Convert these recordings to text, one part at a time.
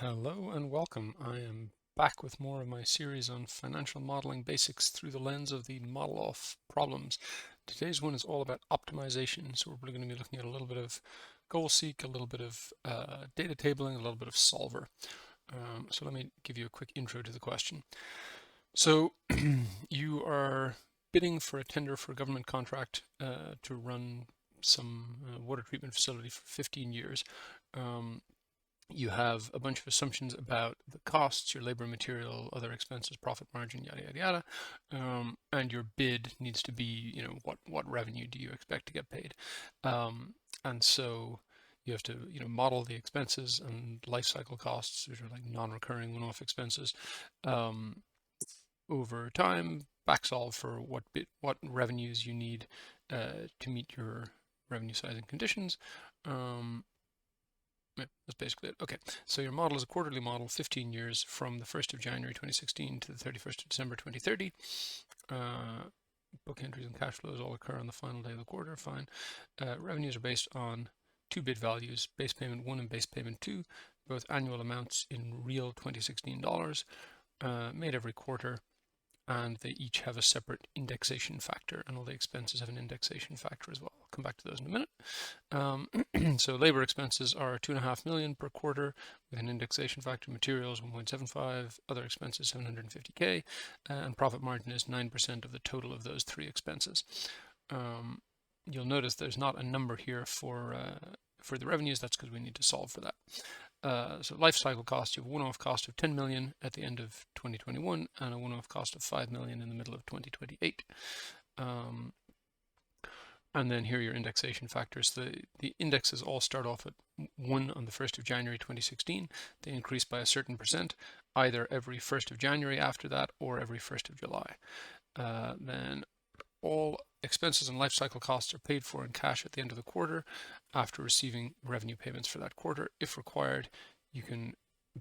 Hello and welcome. I am back with more of my series on financial modeling basics through the lens of the ModelOff problems. Today's one is all about optimization, so we're really going to be looking at a little bit of goal seek, a little bit of data tabling, a little bit of solver. So let me give you a quick intro to the question. So you are bidding for a tender for a government contract to run some water treatment facility for 15 years. You have a bunch of assumptions about the costs, your labor, material, other expenses, profit margin, yada, yada, yada. And your bid needs to be, what revenue do you expect to get paid? And so you have to, model the expenses and life cycle costs, which are like non-recurring one-off expenses, over time, back solve for what revenues you need to meet your revenue sizing conditions. Yeah, that's basically it. Okay, so your model is a quarterly model, 15 years from the 1st of January 2016 to the 31st of December 2030. Book entries and cash flows all occur on the final day of the quarter, fine. Revenues are based on two bid values, base payment 1 and base payment 2, both annual amounts in real 2016 dollars, made every quarter, and they each have a separate indexation factor, and all the expenses have an indexation factor as well. I'll come back to those in a minute. So labor expenses are $2.5 million per quarter with an indexation factor. Materials 1.75, other expenses 750K, and profit margin is 9% of the total of those three expenses. You'll notice there's not a number here for the revenues. That's because we need to solve for that. So life cycle cost, you have a one-off cost of 10 million at the end of 2021 and a one-off cost of 5 million in the middle of 2028. And then here are your indexation factors. The indexes all start off at 1 on the 1st of January 2016. They increase by a certain percent, either every 1st of January after that or every 1st of July. Then all expenses and life cycle costs are paid for in cash at the end of the quarter after receiving revenue payments for that quarter. If required, you can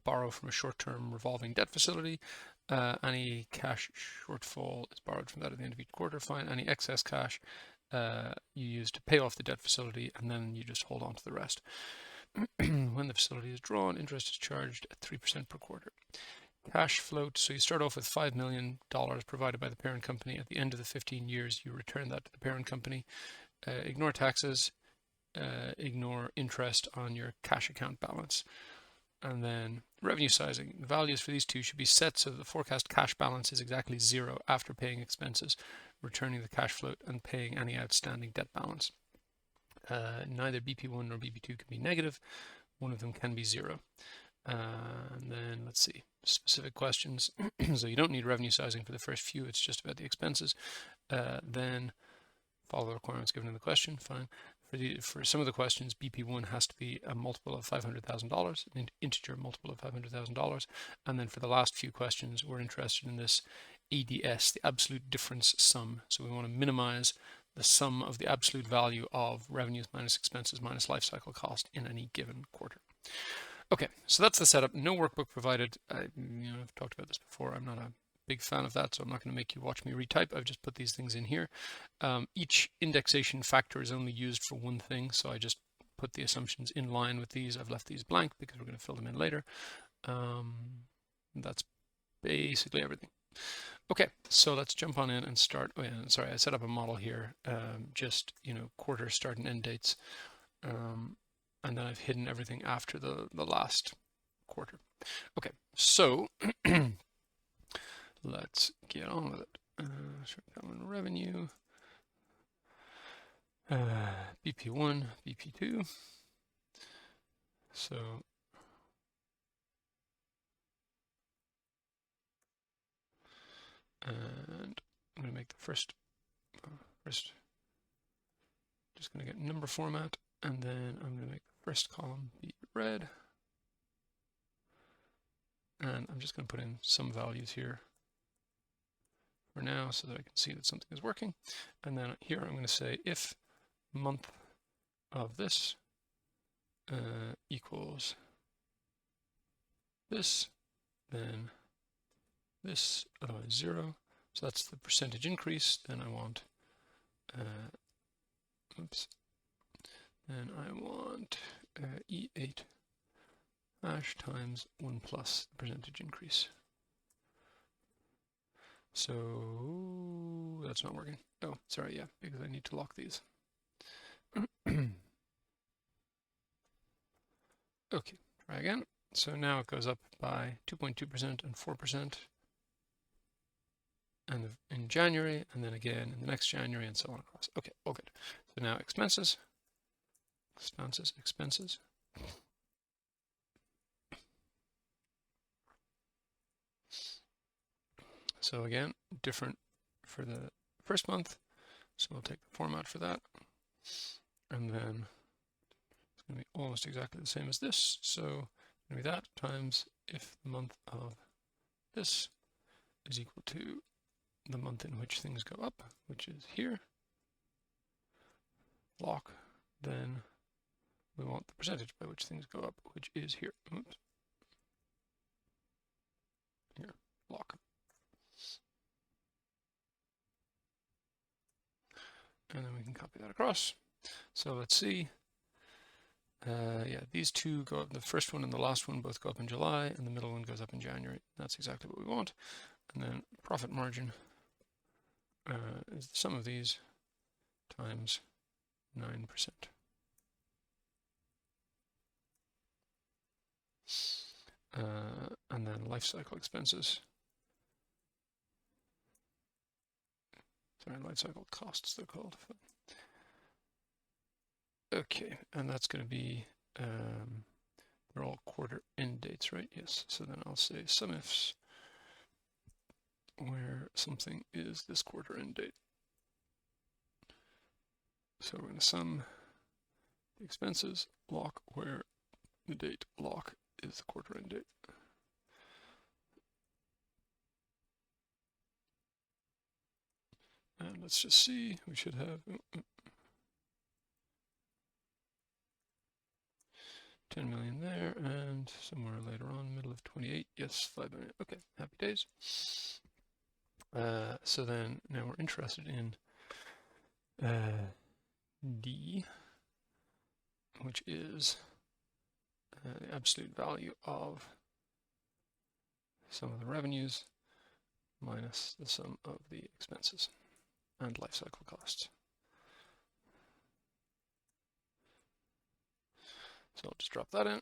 borrow from a short-term revolving debt facility. Any cash shortfall is borrowed from that at the end of each quarter, fine. Any excess cash you use to pay off the debt facility, and then you just hold on to the rest. When the facility is drawn, interest is charged at 3% per quarter. Cash float, so you start off with $5 million provided by the parent company. At the end of the 15 years, you return that to the parent company. Ignore taxes, ignore interest on your cash account balance. And then revenue sizing. The values for these two should be set so that the forecast cash balance is exactly zero after paying expenses, returning the cash float, and paying any outstanding debt balance. Neither BP1 nor BP2 can be negative. One of them can be zero. And then let's see, specific questions. So you don't need revenue sizing for the first few, it's just about the expenses. Then follow the requirements given in the question, fine. For some of the questions, BP1 has to be a multiple of $500,000, an integer multiple of $500,000. And then for the last few questions, we're interested in this ADS, the absolute difference sum. So we want to minimize the sum of the absolute value of revenues minus expenses minus life cycle cost in any given quarter. Okay, so that's the setup. No workbook provided. I've talked about this before. I'm not a big fan of that, so I'm not going to make you watch me retype. I've just put these things in here. Each indexation factor is only used for one thing, so I just put the assumptions in line with these. I've left these blank because we're going to fill them in later. That's basically everything. Okay, so let's jump on in and start. Oh yeah, sorry, I set up a model here. Just, quarter start and end dates. And then I've hidden everything after the last quarter. Okay, so let's get on with it. Common revenue, BP1, BP2. So and I'm going to make the first, just going to get number format, and then I'm going to make the first column be red. And I'm just going to put in some values here for now so that I can see that something is working. And then here I'm going to say if month of this equals this, then this, otherwise 0. So that's the percentage increase. Then I want, then I want E8 hash times 1 plus the percentage increase. So that's not working. Oh, sorry, yeah, because I need to lock these. Okay, try again. So now it goes up by 2.2% and 4%, and in January, and then again in the next January, and so on across. Okay, all good. So now expenses. So again, different for the first month. So we'll take the format for that. And then it's going to be almost exactly the same as this. So it's going to be that times if the month of this is equal to the month in which things go up, which is here, lock, then we want the percentage by which things go up, which is here. Oops. Here, lock. And then we can copy that across. So let's see. Yeah, these two go up. The first one and the last one both go up in July, and the middle one goes up in January. That's exactly what we want. And then profit margin is the sum of these times 9%. And then life cycle expenses. Sorry, life cycle costs they're called. Okay, and that's going to be, they're all quarter end dates, right? Yes, so then I'll say SUMIFs where something is this quarter end date. So we're going to sum the expenses, lock where the date lock is the quarter end date. And let's just see, we should have 10 million there, and somewhere later on, middle of 28, yes, 5 million. Okay, happy days. So then now we're interested in D, which is the absolute value of sum of the revenues minus the sum of the expenses and life cycle costs. So I'll just drop that in.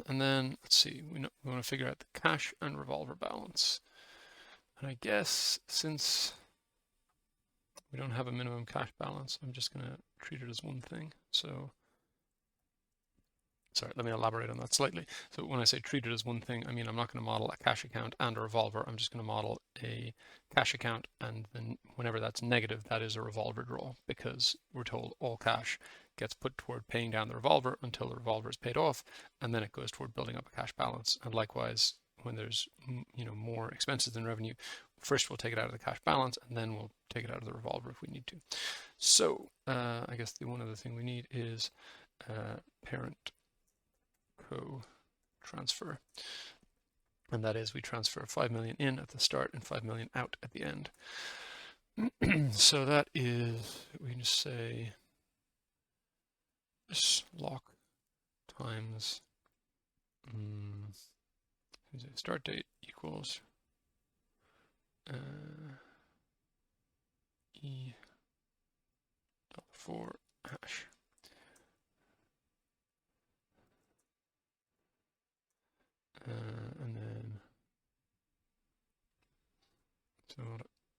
And then let's see, we want to figure out the cash and revolver balance. And I guess since we don't have a minimum cash balance, I'm just going to treat it as one thing. So, sorry, let me elaborate on that slightly. So when I say treat it as one thing, I mean I'm not going to model a cash account and a revolver. I'm just going to model a cash account, and then whenever that's negative, that is a revolver draw, because we're told all cash gets put toward paying down the revolver until the revolver is paid off, and then it goes toward building up a cash balance. And likewise, when there's more expenses than revenue, first we'll take it out of the cash balance, and then we'll take it out of the revolver if we need to. So I guess the one other thing we need is parent co-transfer, and that is we transfer 5 million in at the start and 5 million out at the end. So that is, we can just say this lock times start date equals E.4 hash. And then, so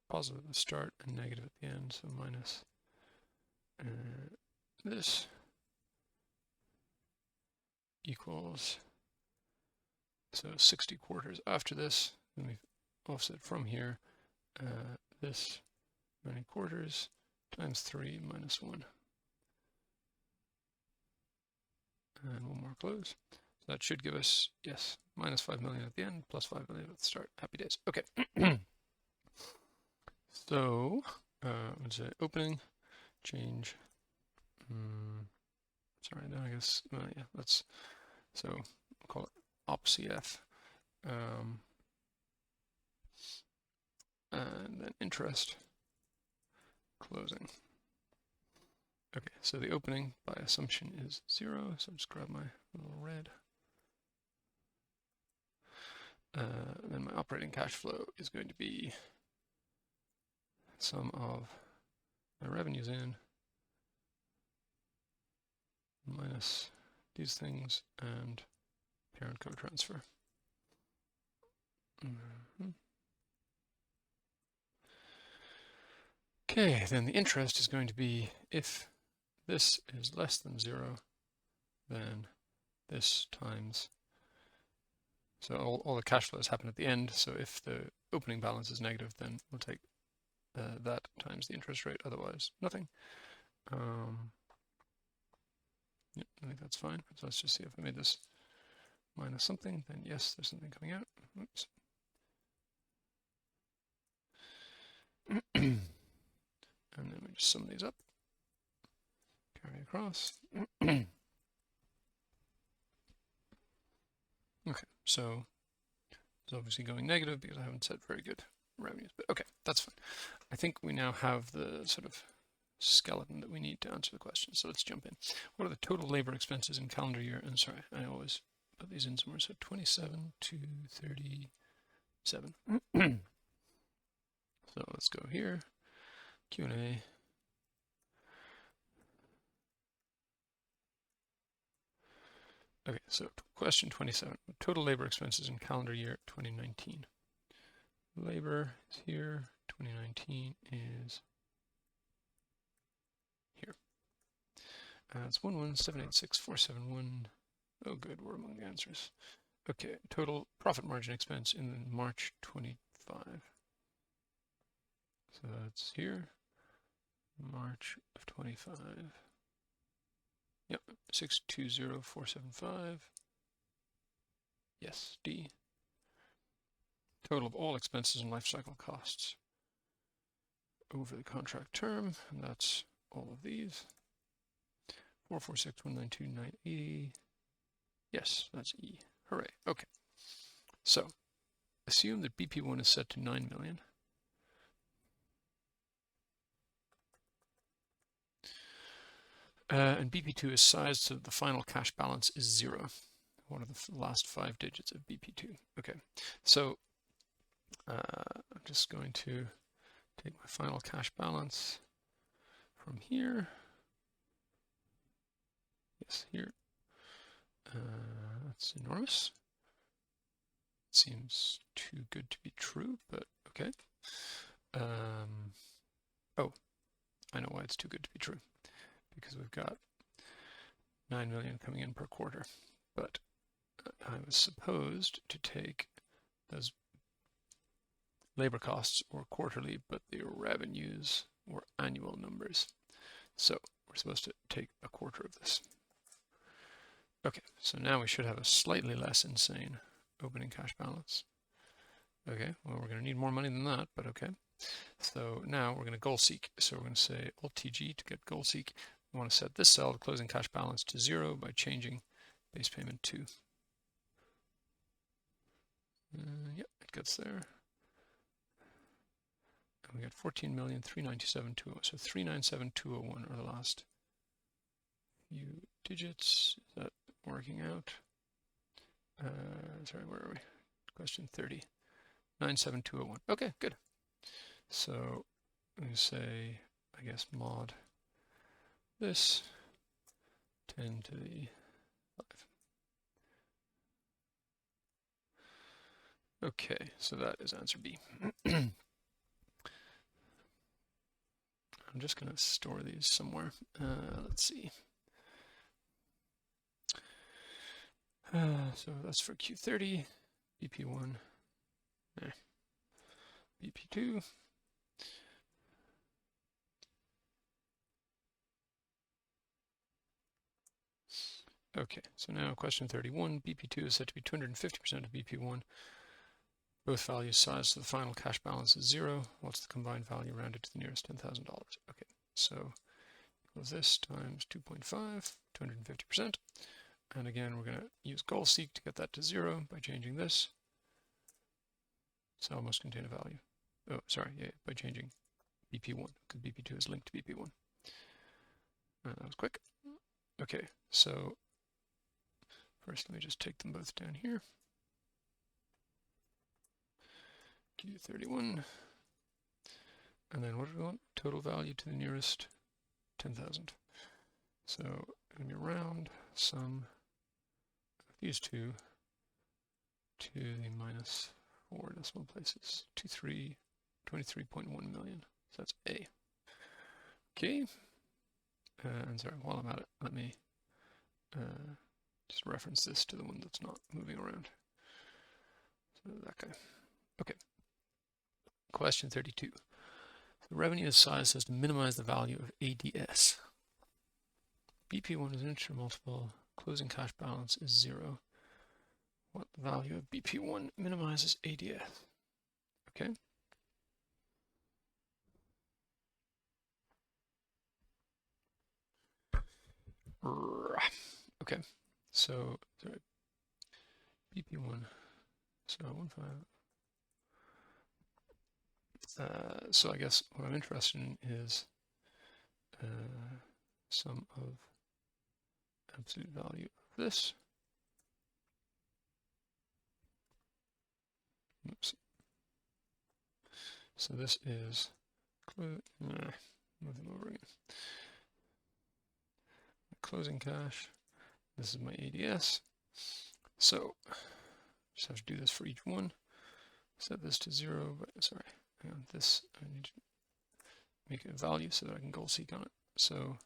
positive at the start and negative at the end, so minus this equals, so 60 quarters after this, then we offset from here, this many quarters times 3 minus 1. And one more close. So that should give us, yes, minus 5 million at the end, plus 5 million at the start. Happy days. Okay. So, let's say opening, change. Sorry, then I guess, yeah, let's, so call it OpCF. And then interest, closing. Okay, so the opening by assumption is 0, so I'll just grab my little red. Then my operating cash flow is going to be sum of my revenues in minus these things and parent code transfer. Okay, then the interest is going to be, if this is less than 0, then this times, so all the cash flows happen at the end, so if the opening balance is negative, then we'll take that times the interest rate, otherwise nothing. Yeah, I think that's fine. So let's just see if I made this minus something, then yes, there's something coming out. Oops. And then we just sum these up, carry across. Okay, so it's obviously going negative because I haven't set very good revenues, but okay, that's fine. I think we now have the sort of skeleton that we need to answer the question. So let's jump in. What are the total labor expenses in calendar year? And sorry, I always put these in somewhere. So 27 to 37. So let's go here, Q&A. Okay, so question 27. Total labor expenses in calendar year 2019. Labor is here. 2019 is here. It's 11786,471. Oh, good, we're among the answers. Okay, total profit margin expense in March 25. So that's here, March of 25. Yep, 620,475. Yes, D. Total of all expenses and life cycle costs over the contract term, and that's all of these. 446,192,980. Yes, that's E. Hooray. Okay. So, assume that BP1 is set to 9 million. And BP2 is sized so that the final cash balance is 0. What are the last 5 digits of BP2? Okay, so I'm just going to take my final cash balance from here. Yes, here. That's enormous. It seems too good to be true, but okay. Oh, I know why it's too good to be true. Because we've got 9 million coming in per quarter. But I was supposed to take those labor costs were quarterly, but the revenues were annual numbers. So we're supposed to take a quarter of this. Okay, so now we should have a slightly less insane opening cash balance. Okay, well, we're going to need more money than that, but okay. So now we're going to goal seek. So we're going to say Alt-TG to get goal seek. We want to set this cell, the closing cash balance, to 0 by changing base payment to. Yep, it gets there. And we got 14,397,201. So 397,201 are the last few digits. Is that working out? Sorry, where are we? Question 30. 97201. Okay, good. So I'm going to say, I guess, mod this 10 to the 5. Okay, so that is answer B. I'm just going to store these somewhere. Let's see. So that's for Q30, BP1, BP2. Okay, so now question 31, BP2 is set to be 250% of BP1. Both values sized so the final cash balance is 0. What's the combined value rounded to the nearest $10,000? Okay, so equals this times 2.5, 250%. And again, we're going to use goal seek to get that to 0 by changing this. Cell must contain a value. Oh, sorry, yeah, by changing BP1, because BP2 is linked to BP1. That was quick. Okay, so first let me just take them both down here. Q31. And then what do we want? Total value to the nearest 10,000. So I'm going to round sum of these two to the minus 4 decimal places. 23.1 million. So that's A. Okay. And sorry, while I'm at it, let me just reference this to the one that's not moving around. So that guy. Okay. Question 32. The revenue is sized as to minimize the value of ADS. BP1 is an integer multiple. Closing cash balance is 0. What value of BP1 minimizes ADS? Okay. Okay. So sorry. BP1. So 1.5. So I guess what I'm interested in is sum of absolute value of this. Oops. So this is move them over again. Closing cash. This is my ADS. So just have to do this for each one. Set this to 0, but sorry, hang on, this I need to make it a value so that I can goal seek on it. So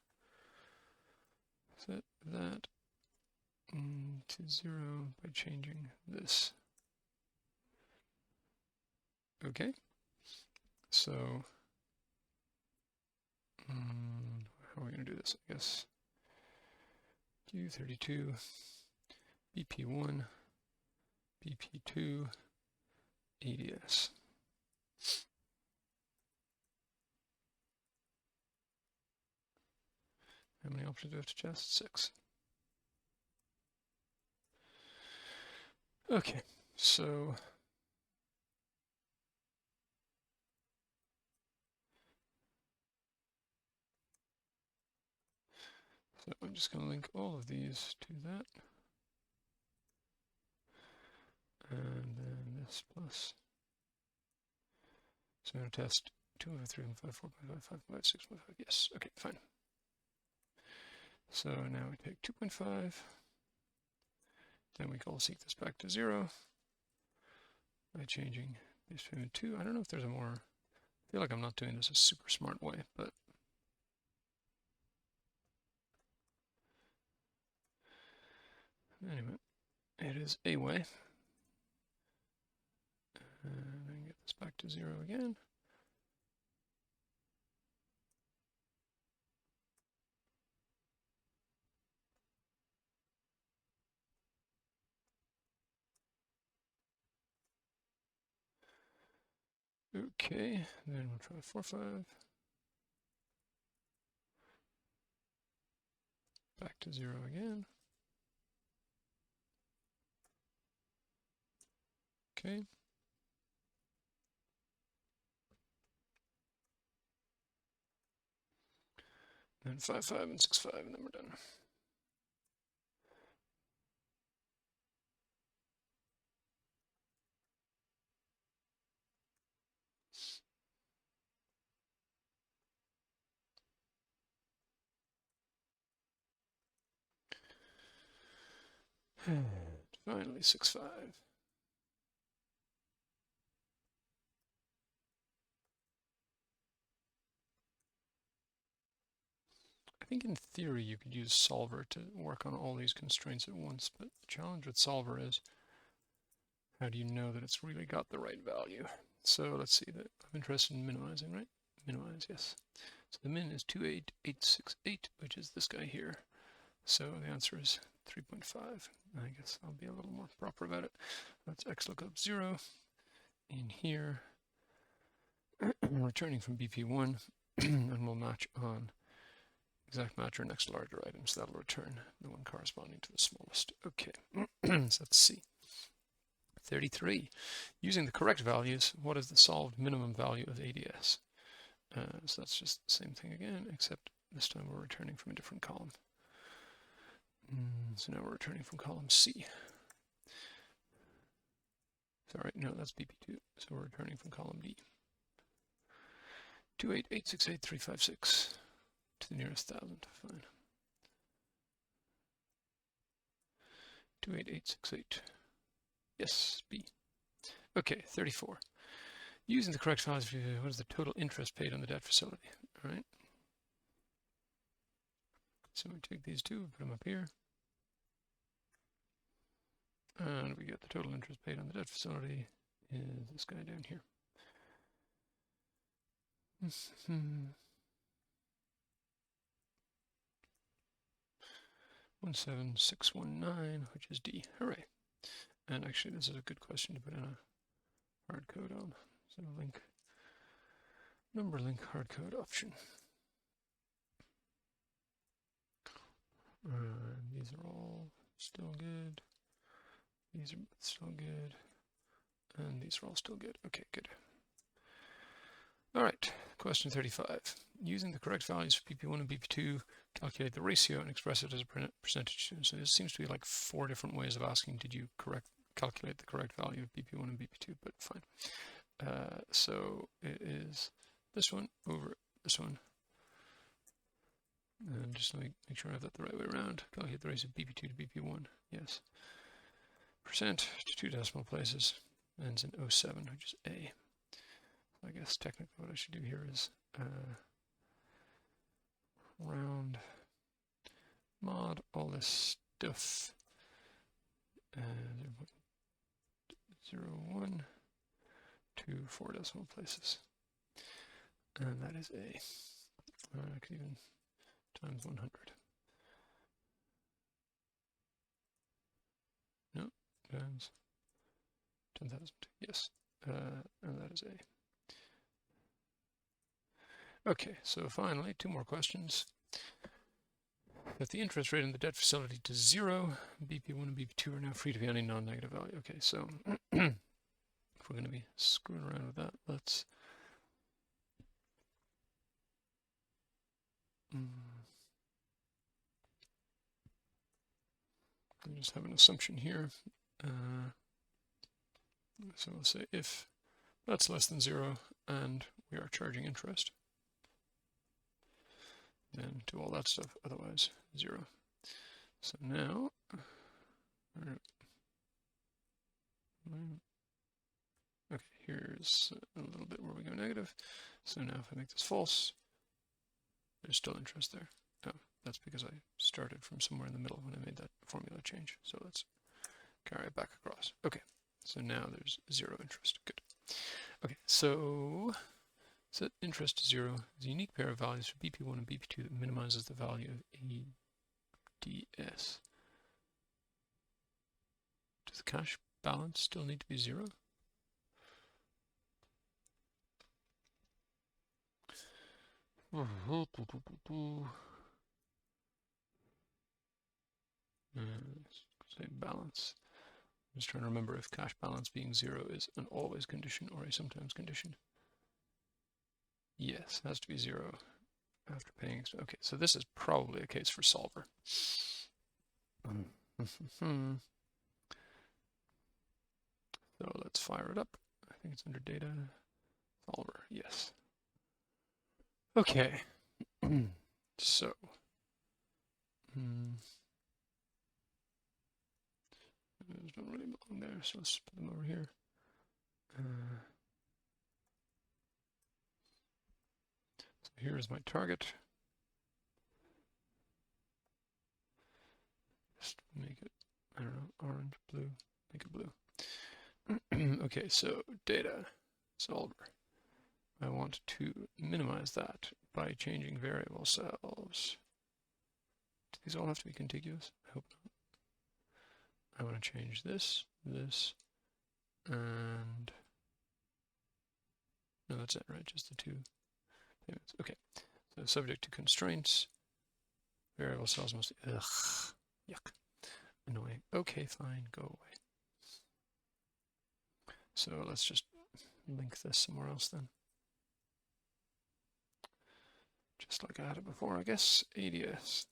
set that to 0 by changing this. Okay. So how are we going to do this? I guess Q32, BP1, BP2, ADS. How many options do we have to test? 6. Okay, so I'm just going to link all of these to that. And then this plus. So I'm going to test 2.5, 3.5, 4.5, 5.5, 6.5. Yes, okay, fine. So now we take 2.5. Then we goal seek this back to 0 by changing base payment 2. I don't know if there's a more, I feel like I'm not doing this a super smart way, but anyway, it is a way. And then get this back to 0 again. Okay, then we'll try 4.5. Back to 0 again. Okay. Then 5.5 and 6.5, and then we're done. Finally, 6.5. I think in theory you could use Solver to work on all these constraints at once, but the challenge with Solver is how do you know that it's really got the right value? So let's see, that I'm interested in minimizing, right? Minimize, yes. So the min is 28868, which is this guy here. So the answer is 3.5. I guess I'll be a little more proper about it. That's x lookup 0 in here, returning from BP1, and we'll match on exact matcher next to larger items. That'll return the one corresponding to the smallest. Okay, so let's see. 33. Using the correct values, what is the solved minimum value of ADS? So that's just the same thing again, except this time we're returning from a different column. So now we're returning from column C. Sorry, no, that's BP2. So we're returning from column D. 288688356 to the nearest 1,000. Fine. 28868. Yes, B. Okay, 34. Using the correct values, what is the total interest paid on the debt facility? All right. So we take these two, put them up here. And we get the total interest paid on the debt facility is this guy down here. 17619, which is D. Hooray. And actually, this is a good question to put in a hard code on. So link, number link hard code option. These are all still good. These are still good. And these are all still good. Okay, good. All right, question 35. Using the correct values for BP1 and BP2, calculate the ratio and express it as a percentage. So this seems to be like 4 different ways of asking, did you calculate the correct value of BP1 and BP2, but fine. So it is this one over this one. And just make sure I have that the right way around. Calculate the ratio of BP2 to BP1. Yes. Percent to 2 decimal places. Ends in 07, which is A. I guess technically what I should do here is round mod all this stuff 0.01 to 4 decimal places, and that is A. I could even times 100. No, times 10,000. Yes, and that is A. Okay, so finally, 2 more questions. If the interest rate in the debt facility to 0, BP1 and BP2 are now free to be any non-negative value. Okay, so if we're going to be screwing around with that, let's I'll just have an assumption here. So we'll say if that's less than 0 and we are charging interest, then do all that stuff, otherwise 0. So now, okay, here's a little bit where we go negative. So now if I make this false, there's still interest there. Oh, that's because I started from somewhere in the middle when I made that formula change. So let's carry it back across. Okay, so now there's 0 interest. Good. Okay, so set interest to 0 is a unique pair of values for BP1 and BP2 that minimizes the value of ADS. Does the cash balance still need to be 0? Say balance. I'm just trying to remember if cash balance being 0 is an always condition or a sometimes condition. Yes, it has to be 0 after paying. Okay, so this is probably a case for solver. So let's fire it up. I think it's under data solver. Yes. Okay. So those don't really belong there, so let's put them over here. So here's my target. Just make it, I don't know, orange, blue, make it blue. Okay, so data solver. I want to minimize that by changing variable cells. Do these all have to be contiguous? I hope not. I want to change this, this, and no, that's it, right? Just the 2 payments. Okay, so subject to constraints, variable cells must, yuck, annoying. Okay, fine, go away. So let's just link this somewhere else then. Just like I had it before, I guess. ADS,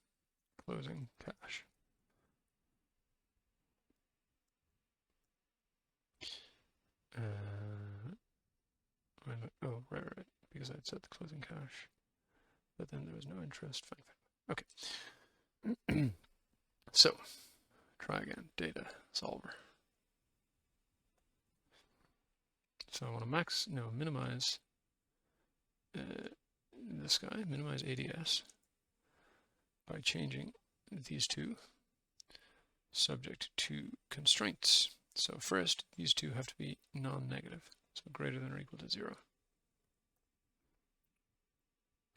closing cash. Oh, right, because I'd set the closing cash, but then there was no interest. Fine. Okay. So, try again. Data solver. So I want to minimize this guy, minimize ADS by changing these two subject to constraints. So first, these two have to be non-negative, so greater than or equal to 0.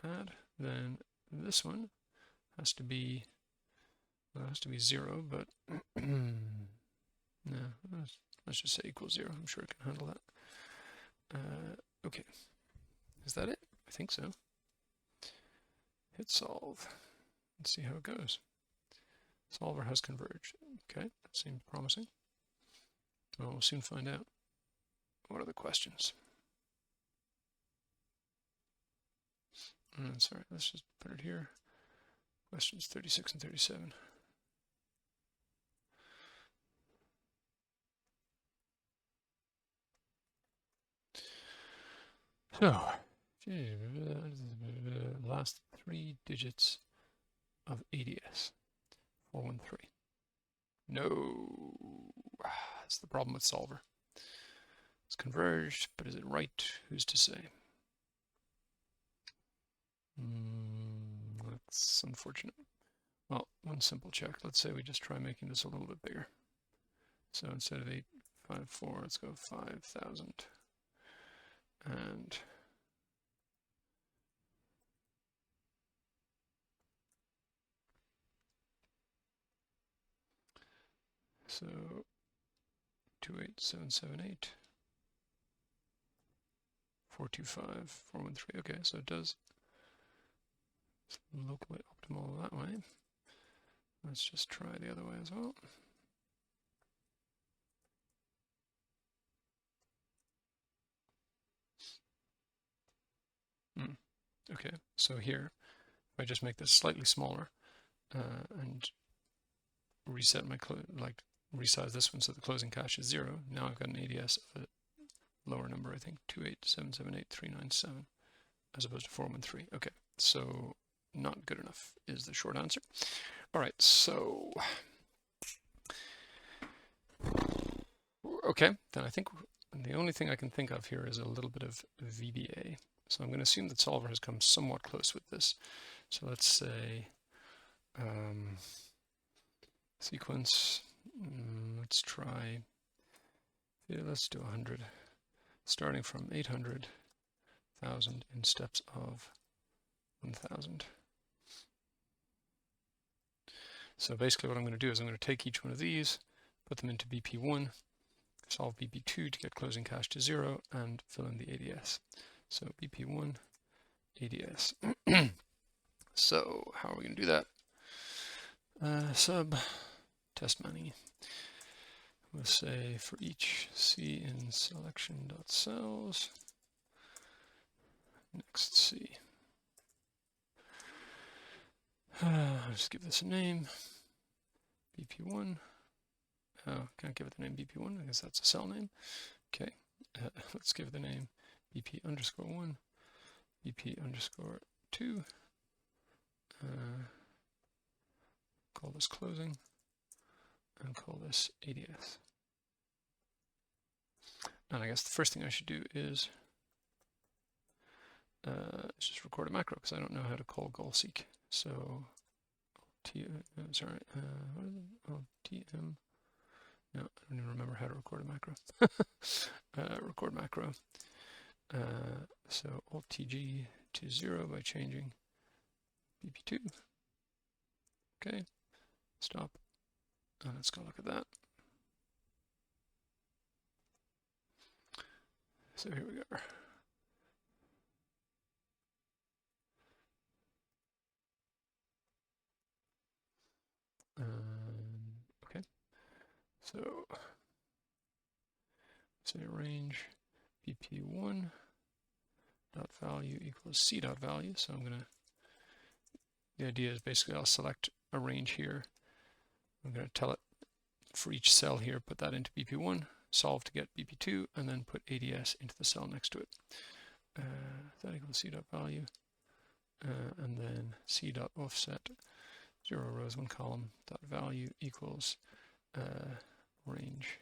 Add, then this one has to be 0, but no, let's just say equals 0. I'm sure it can handle that. Okay, is that it? I think so. Hit solve. Let's see how it goes. Solver has converged. Okay, that seems promising. Well, we'll soon find out. What are the questions? Sorry, let's just put it here. Questions 36 and 37. So, last 3 digits of ADS, 413. No, that's the problem with solver. It's converged, but is it right? Who's to say? That's unfortunate. Well, one simple check. Let's say we just try making this a little bit bigger. So instead of 854, let's go 5,000. And so 28778, 425, 413. Okay, so it does locally optimal that way. Let's just try the other way as well. Okay, so here, if I just make this slightly smaller and reset my resize this one so the closing cash is 0, now I've got an ADS of a lower number, I think 28778,397 as opposed to 413. Okay, so not good enough is the short answer. All right, so okay, then I think the only thing I can think of here is a little bit of VBA. So I'm going to assume that solver has come somewhat close with this. So let's say sequence, let's try, let's do 100, starting from 800,000 in steps of 1,000. So basically what I'm going to do is I'm going to take each one of these, put them into BP1, solve BP2 to get closing cash to 0, and fill in the ADS. So BP1, ADS. So how are we going to do that? Sub test money. We'll say for each C in selection.cells, next C. I'll just give this a name, BP1. Oh, can't give it the name BP1 because that's a cell name. Okay, let's give it the name BP_1, BP_2. Call this closing and call this ADS. And I guess the first thing I should do is just record a macro because I don't know how to call goal seek. So sorry, what is it? Oh, TM. No, I don't even remember how to record a macro. Record macro. So Alt TG to 0 by changing BP2. Okay, stop. Let's go look at that. So here we are. Okay, so say range BP1 dot value equals C dot value. So I'm gonna, the idea is basically I'll select a range here. I'm gonna tell it for each cell here, put that into BP1, solve to get BP2 and then put ADS into the cell next to it. That equals C dot value, and then C dot offset 0 rows 1 column dot value equals range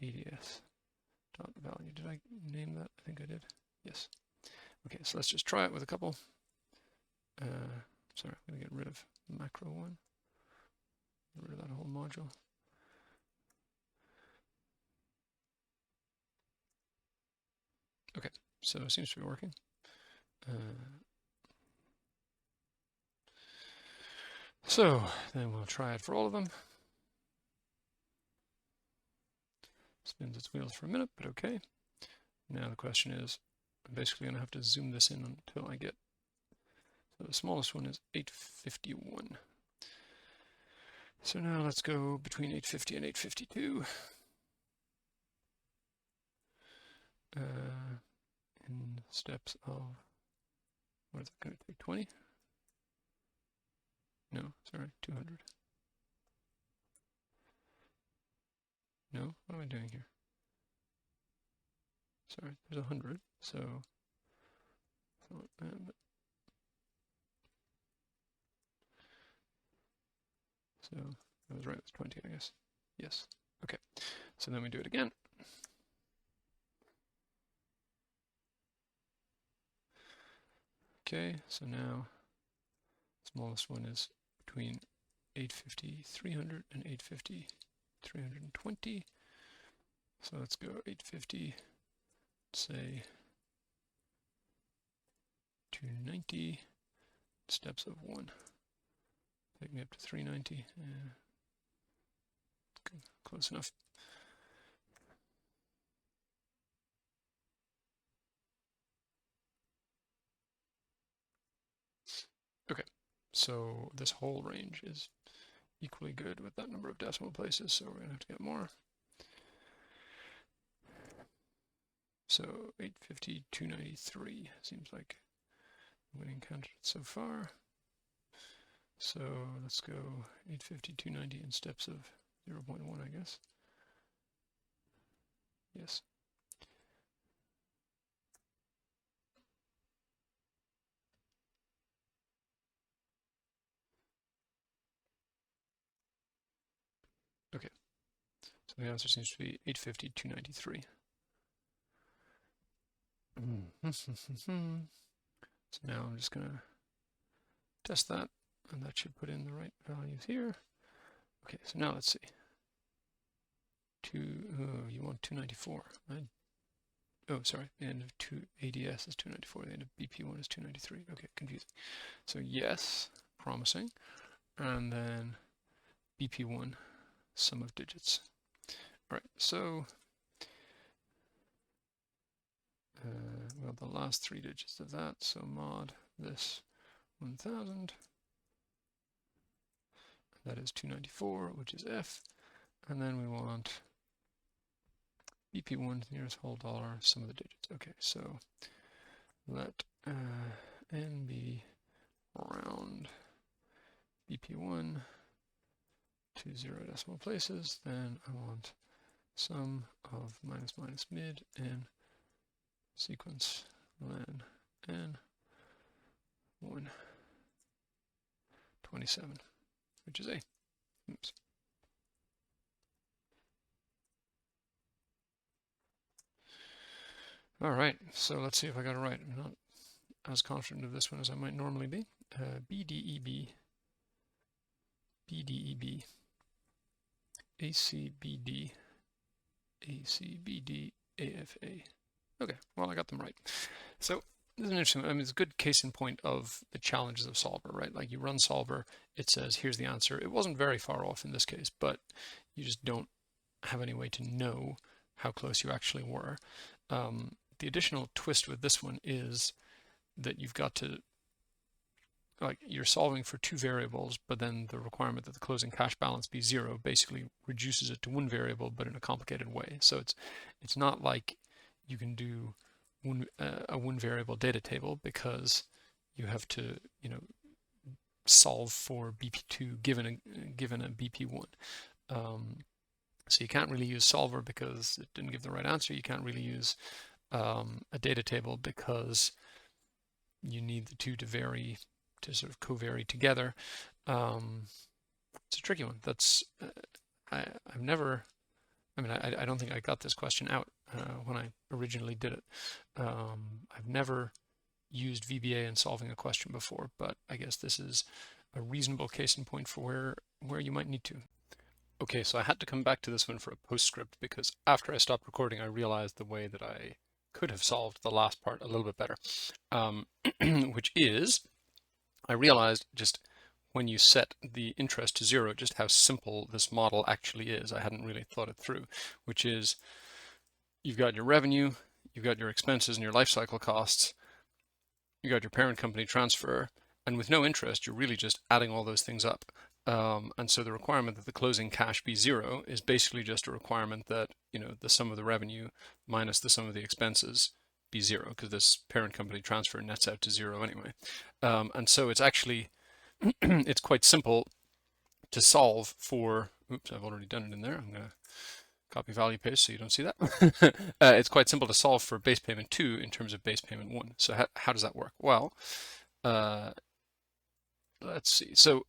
ADS dot value. Did I name that? I think I did. Yes. Okay, so let's just try it with a couple. Sorry, I'm going to get rid of macro 1. Get rid of that whole module. Okay, so it seems to be working. So then we'll try it for all of them. Spins its wheels for a minute, but okay. Now the question is, I'm basically going to have to zoom this in until I get, so the smallest one is 851. So now let's go between 850 and 852. In steps of, what is it going to take, 20? No, sorry, 200. No, what am I doing here? Sorry, there's 100, so I was right with 20, I guess. Yes. Okay. So then we do it again. Okay, so now smallest one is between 850, 300 and 850, 320. So let's go 850, say 290, steps of 1. Take me up to 390. Good, close enough. Okay, so this whole range is equally good with that number of decimal places, so we're going to have to get more. So 850, 293 seems like a winning candidate so far. So let's go 850, 290 in steps of 0.1, I guess. Yes. Okay. So the answer seems to be 850, 293. So now I'm just going to test that, and that should put in the right values here. Okay, so now let's see. You want 294. Oh, sorry, the end of ADS is 294, the end of BP1 is 293. Okay, confusing. So yes, promising. And then BP1, sum of digits. All right, so well, the last 3 digits of that, so mod this 1000, that is 294, which is F, and then we want BP1 to the nearest whole dollar, sum of the digits. Okay, so let n be round BP1 to 0 decimal places, then I want sum of minus minus mid and sequence len n 127, which is A. Oops. All right, so let's see if I got it right. I'm not as confident of this one as I might normally be. BDEB, BDEB, ACBD, ACBD, AFA. Okay, well, I got them right. So this is an interesting, I mean, it's a good case in point of the challenges of Solver, right? Like you run Solver, it says, here's the answer. It wasn't very far off in this case, but you just don't have any way to know how close you actually were. The additional twist with this one is that you've got to, like, you're solving for 2 variables, but then the requirement that the closing cash balance be 0 basically reduces it to 1 variable, but in a complicated way. So it's not like you can do a 1 variable data table, because you have to, you know, solve for BP2 given a BP1. So you can't really use solver because it didn't give the right answer. You can't really use a data table because you need the two to vary, to sort of covary together. It's a tricky one. That's I've never. I mean, I don't think I got this question out when I originally did it. I've never used VBA in solving a question before, but I guess this is a reasonable case in point for where you might need to. Okay, so I had to come back to this one for a postscript because after I stopped recording, I realized the way that I could have solved the last part a little bit better, which is I realized just when you set the interest to 0, just how simple this model actually is. I hadn't really thought it through, which is you've got your revenue, you've got your expenses and your life cycle costs, you got your parent company transfer, and with no interest, you're really just adding all those things up. And so the requirement that the closing cash be 0 is basically just a requirement that, you know, the sum of the revenue minus the sum of the expenses be 0, because this parent company transfer nets out to 0 anyway. And so it's actually, it's quite simple to solve for, oops, I've already done it in there. I'm going to copy value paste so you don't see that. It's quite simple to solve for base payment 2 in terms of base payment 1. So how does that work? Well, let's see. So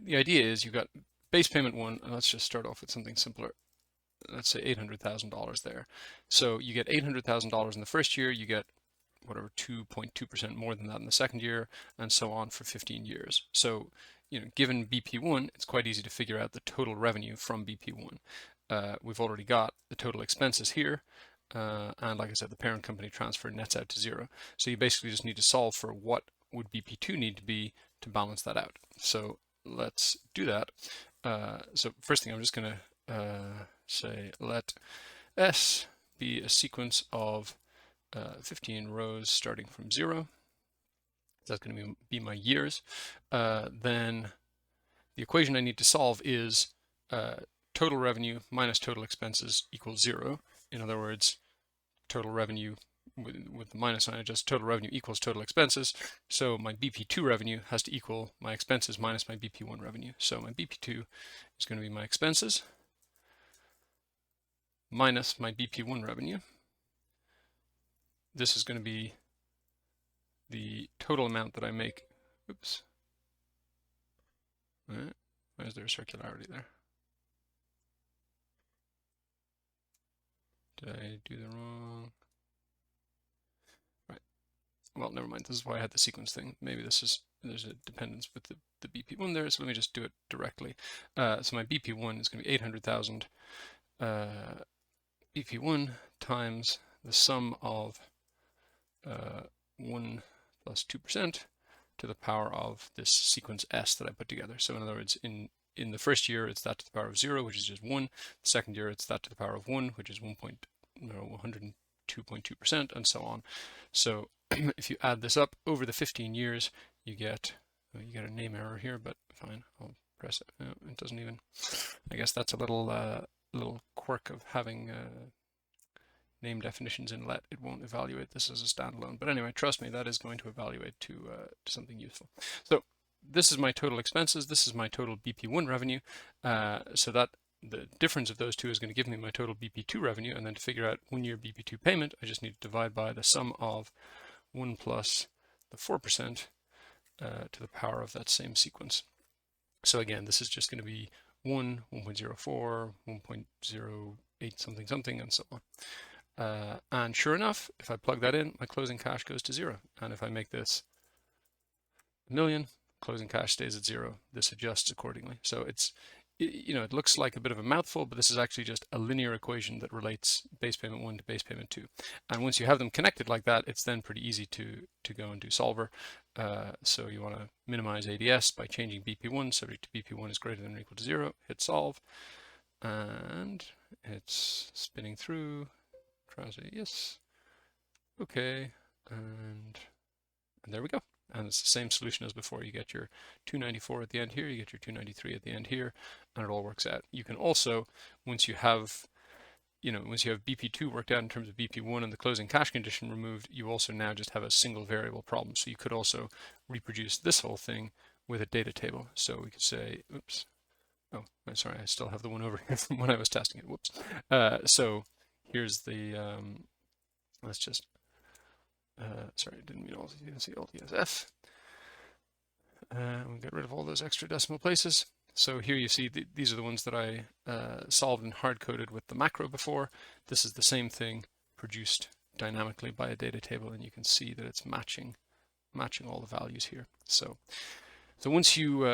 the idea is you've got base payment 1, and let's just start off with something simpler. Let's say $800,000 there. So you get $800,000 in the first year, you get whatever 2.2% more than that in the second year, and so on for 15 years. So, you know, given BP1, it's quite easy to figure out the total revenue from BP1. We've already got the total expenses here, and like I said, the parent company transfer nets out to 0. So you basically just need to solve for what would BP2 need to be to balance that out. So let's do that. So first thing, I'm just going to say let S be a sequence of 15 rows starting from 0. That's going to be my years. Then the equation I need to solve is total revenue minus total expenses equals 0. In other words, total revenue with the minus sign, just total revenue equals total expenses. So my BP2 revenue has to equal my expenses minus my BP1 revenue. So my BP2 is going to be my expenses minus my BP1 revenue. This is going to be the total amount that I make. Oops. Why is there a circularity there? Did I do the wrong? Right. Well, never mind. This is why I had the sequence thing. Maybe there's a dependence with the BP1 there, so let me just do it directly. So my BP1 is going to be 800,000 BP1 times the sum of 1 plus 2% to the power of this sequence S that I put together. So in other words, in the first year, it's that to the power of 0, which is just 1. The second year, it's that to the power of 1, which is 102.2%, and so on. So if you add this up over the 15 years, you get a name error here, but fine, I'll press it. No, it doesn't even. I guess that's a little quirk of having name definitions in let. It won't evaluate this as a standalone. But anyway, trust me, that is going to evaluate to something useful. So this is my total expenses. This is my total BP1 revenue. So that the difference of those two is going to give me my total BP2 revenue. And then to figure out 1 year BP2 payment, I just need to divide by the sum of 1 plus the 4% to the power of that same sequence. So again, this is just going to be 1, 1.04, 1.08 something something, and so on. And sure enough, if I plug that in, my closing cash goes to 0. And if I make this $1 million, closing cash stays at 0. This adjusts accordingly. So it's, you know, it looks like a bit of a mouthful, but this is actually just a linear equation that relates base payment 1 to base payment 2. And once you have them connected like that, it's then pretty easy to go and do solver. So you want to minimize ADS by changing BP1, subject to BP1 is greater than or equal to 0, hit solve, and it's spinning through. Yes, okay, and there we go. And it's the same solution as before. You get your 294 at the end here, you get your 293 at the end here, and it all works out. You can also, once you have BP2 worked out in terms of BP1 and the closing cash condition removed, you also now just have a single variable problem. So you could also reproduce this whole thing with a data table. So we could say, oops, Oh, sorry, I still have the one over here from when I was testing it. Whoops. So here's the, let's just, sorry, I didn't mean Alt ESF. We'll get rid of all those extra decimal places. So here you see these are the ones that I solved and hard-coded with the macro before. This is the same thing produced dynamically by a data table, and you can see that it's matching all the values here. So once you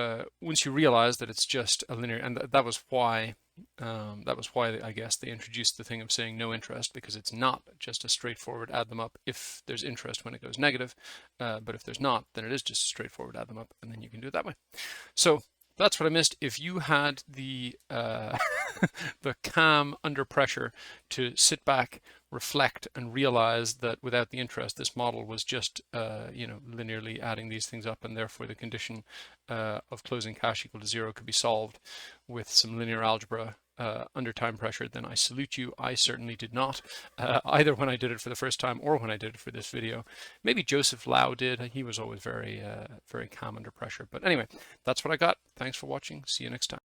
realize that it's just a linear, and that was why I guess they introduced the thing of saying no interest, because it's not just a straightforward add them up if there's interest when it goes negative, but if there's not, then it is just a straightforward add them up, and then you can do it that way. So that's what I missed. If you had the the calm under pressure to sit back, reflect, and realize that without the interest, this model was just linearly adding these things up, and therefore the condition of closing cash equal to 0 could be solved with some linear algebra under time pressure, then I salute you. I certainly did not, either when I did it for the first time or when I did it for this video. Maybe Joseph Lau did. He was always very calm under pressure. But anyway, that's what I got. Thanks for watching. See you next time.